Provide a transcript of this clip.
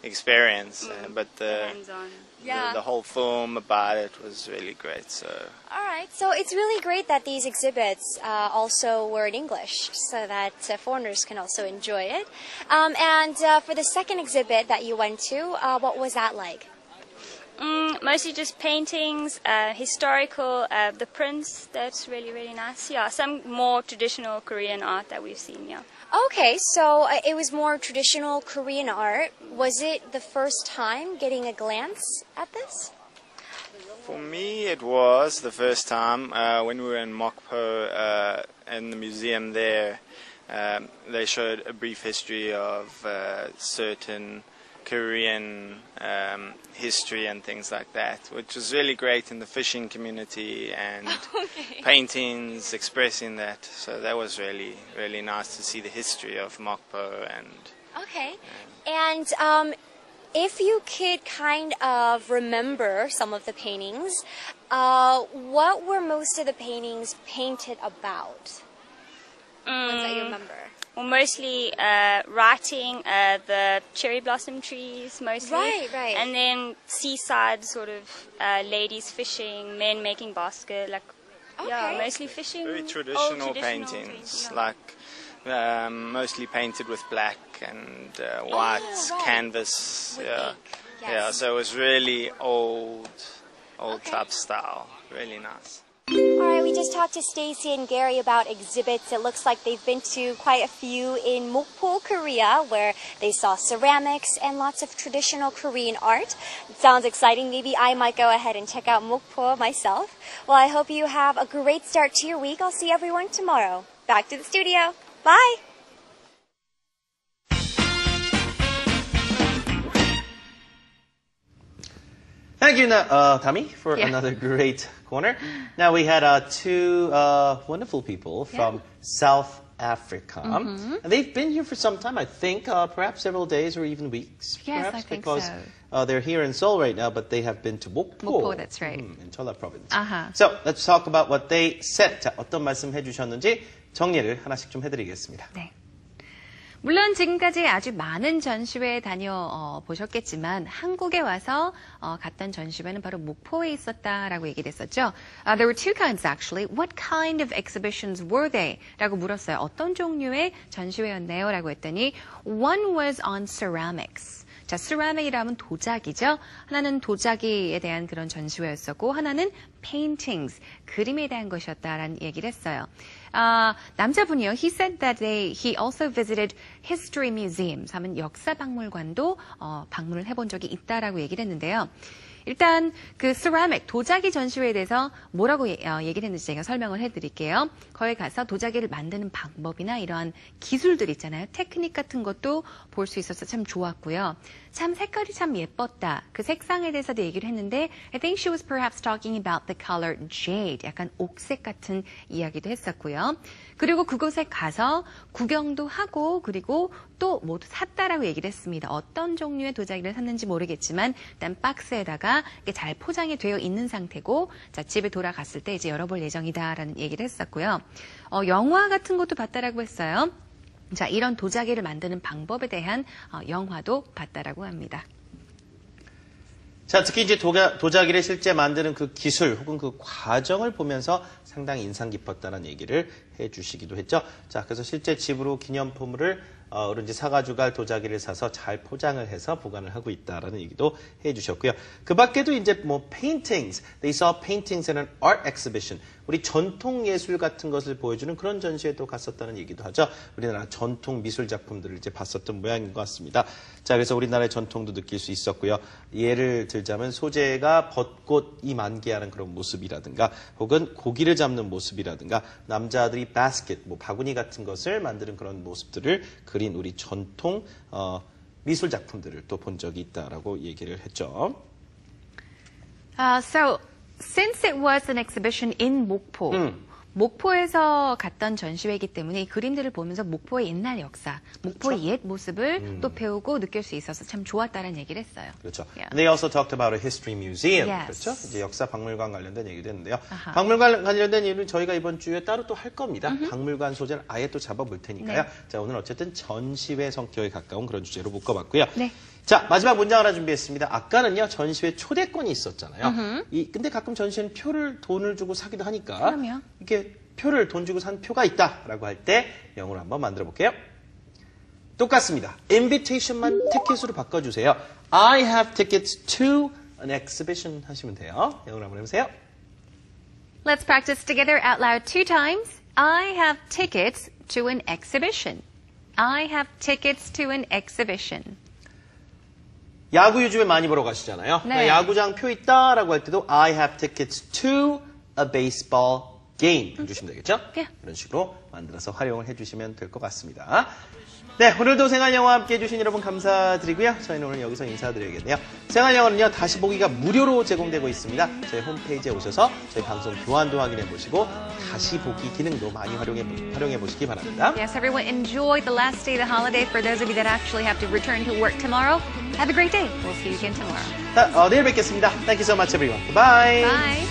experience, but hands-on. the whole film about it was really great. So. All right, so it's really great that these exhibits also were in English, so that foreigners can also enjoy it. And for the second exhibit that you went to, what was that like? Mostly just paintings, historical, the prints, that's really, really nice. Yeah, some more traditional Korean art that we've seen, yeah. Okay, so it was more traditional Korean art. Was it the first time getting a glance at this? For me, it was the first time when we were in Mokpo in the museum there. They showed a brief history of certain Korean history and things like that, which was really great in the fishing community and paintings expressing that. So that was really, really nice to see the history of Mokpo and. Okay, and if you could kind of remember some of the paintings, what were most of the paintings painted about? Ones that you remember? Well, mostly writing, the cherry blossom trees mostly. Right. And then seaside sort of ladies fishing, men making basket, like, yeah, mostly fishing. Very traditional paintings, things, yeah. like mostly painted with black and white canvas. With ink. Yes. Yeah, so it was really old type style. Really nice. All right, we just talked to Stacy and Gary about exhibits. It looks like they've been to quite a few in Mokpo, Korea, where they saw ceramics and lots of traditional Korean art. It sounds exciting. Maybe I might go ahead and check out Mokpo myself. Well, I hope you have a great start to your week. I'll see everyone tomorrow. Back to the studio. Bye. Thank you, Tami, for another great corner. Now we had two wonderful people from South Africa. And they've been here for some time, I think, perhaps several days or even weeks. Yes, perhaps, I think because so. They're here in Seoul right now, but they have been to Mokpo. Mokpo, that's right. In Cholla province. Uh-huh. So let's talk about what they said. 자, 어떤 말씀 해주셨는지 정리를 하나씩 좀 해드리겠습니다. 네. 물론 지금까지 아주 많은 전시회에 보셨겠지만 한국에 와서 갔던 전시회는 바로 목포에 있었다라고 얘기를 했었죠. There were two kinds actually. What kind of exhibitions were they? 라고 물었어요. 어떤 종류의 전시회였나요? 라고 했더니 One was on ceramics. 자, ceramic이라면 도자기죠. 하나는 도자기에 대한 그런 전시회였었고 하나는 paintings, 그림에 대한 것이었다라는 얘기를 했어요. 남자분이요. He said that he also visited history museums, 하면 역사박물관도 방문을 해본 적이 있다라고 얘기를 했는데요. 일단 그 ceramic, 도자기 전시회에 대해서 뭐라고 얘기를 했는지 제가 설명을 해드릴게요. 거기 가서 도자기를 만드는 방법이나 이러한 기술들 있잖아요. 테크닉 같은 것도 볼 수 있어서 참 좋았고요. 참 색깔이 참 예뻤다. 그 색상에 대해서도 얘기를 했는데 I think she was perhaps talking about the color jade. 약간 옥색 같은 이야기도 했었고요. 그리고 그곳에 가서 구경도 하고 그리고 또 모두 샀다라고 얘기를 했습니다. 어떤 종류의 도자기를 샀는지 모르겠지만 일단 박스에다가 이게 잘 포장이 되어 있는 상태고 자, 집에 돌아갔을 때 이제 열어볼 예정이다라는 얘기를 했었고요. 영화 같은 것도 봤다라고 했어요. 자, 이런 도자기를 만드는 방법에 대한 영화도 봤다라고 합니다. 자, 특히 이제 도자기를 실제 만드는 그 기술 혹은 그 과정을 보면서 상당히 인상 깊었다는 얘기를 해주시기도 했죠. 자, 그래서 실제 집으로 기념품을 어른지 사가지고 갈 도자기를 사서 잘 포장을 해서 보관을 하고 있다라는 얘기도 해주셨고요. 그 밖에도 이제 뭐 paintings, they saw paintings in an art exhibition. 우리 전통 예술 같은 것을 보여주는 그런 전시회도 갔었다는 얘기도 하죠. 우리나라 전통 미술 작품들을 이제 봤었던 모양인 것 같습니다. 자, 그래서 우리나라의 전통도 느낄 수 있었고요. 예를 들자면 소재가 벚꽃이 만개하는 그런 모습이라든가 혹은 고기를 잡는 모습이라든가 남자들이 바스켓, 뭐 바구니 같은 것을 만드는 그런 모습들을 그린 우리 전통 미술 작품들을 또 본 적이 있다라고 얘기를 했죠. Since it was an exhibition in 목포, 목포에서 갔던 전시회이기 때문에 이 그림들을 보면서 목포의 옛날 역사, 목포의 옛 모습을 또 배우고 느낄 수 있어서 참 좋았다는 얘기를 했어요. 그렇죠. Yeah. And they also talked about a history museum. Yes. 그렇죠. 이제 역사 박물관 관련된 얘기도 했는데요. 박물관 관련된 얘기는 저희가 이번 주에 따로 또 할 겁니다. 박물관 소재는 아예 또 잡아볼 테니까요. 자, 오늘 어쨌든 전시회 성격에 가까운 그런 주제로 묶어봤고요. 네. 자, 마지막 문장 하나 준비했습니다. 아까는요, 전시회 초대권이 있었잖아요. 근데 가끔 전시회는 돈을 주고 사기도 하니까. 그럼요. 이렇게 돈 주고 산 표가 있다라고 할 때 영어로 한번 만들어 볼게요. 똑같습니다. invitation만 티켓으로 바꿔주세요. I have tickets to an exhibition 하시면 돼요. 영어로 한번 해보세요. Let's practice together out loud 2 times. I have tickets to an exhibition. I have tickets to an exhibition. 야구 요즘에 많이 보러 가시잖아요. 네. 야구장 표 있다라고 할 때도 I have tickets to a baseball game 해주시면 되겠죠? 네. 이런 식으로 만들어서 활용을 해주시면 될 것 같습니다. 네, 오늘도 생활영어 함께 해주신 여러분 감사드리고요. 저희는 오늘 여기서 인사드려야겠네요. 생활영어는요, 다시 보기가 무료로 제공되고 있습니다. 저희 홈페이지에 오셔서 저희 방송 교환도 확인해 보시고 다시 보기 기능도 많이 활용해 보시기 바랍니다. Yes, everyone enjoy the last day of the holiday. For those of you that actually have to return to work tomorrow, have a great day. We'll see you again tomorrow. 내일 뵙겠습니다. Thank you so much, everyone. Goodbye. Bye.